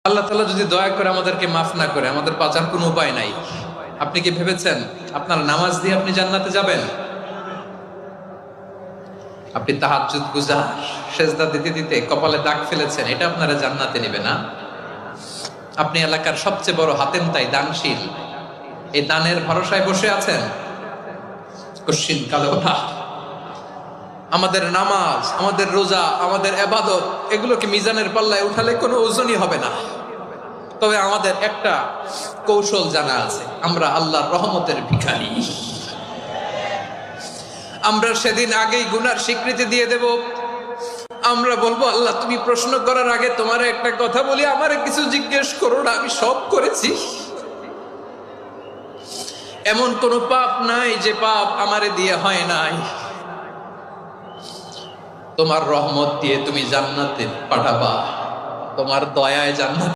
আল্লাহ তাআলা যদি দয়া করে আমাদেরকে মাফ না করে, আমাদের বাঁচার কোনো উপায় নাই। আপনি কি ভেবেছেন আপনার নামাজ দিয়ে আপনি জান্নাতে যাবেন? আপনি তাহাজ্জুদ গুজার, সেজদা দিতে দিতে কপালে দাগ ফেলেছেন, এটা আপনারা জান্নাতে নেবে না? আপনি এলাকার সবচেয়ে বড় হাতেম তাই দানশীল, এই দানের ভরসায় বসে আছেন, কশিন কালো না। আমাদের নামাজ, আমাদের রোজা, আমাদের ইবাদত, এগুলোকে মিজানের পাল্লায় উঠালে কোনো ওজনই হবে না। তবে আমাদের একটা কৌশল জানা আছে, আমরা আল্লাহর রহমতের ভিখারি। আমরা সেদিন আগেই গুনার স্বীকৃতি দিয়ে দেব। আমরা বলবো, আল্লাহ তুমি প্রশ্ন করার আগে তোমার একটা কথা বলি, আমারে কিছু জিজ্ঞেস করো না, আমি সব করেছি। এমন কোন পাপ নাই যে পাপ আমারে দিয়ে হয় নাই। তোমার রহমত দিয়ে তুমি জান্নাতে পাঠাবা, তোমার দয়ায় জান্নাত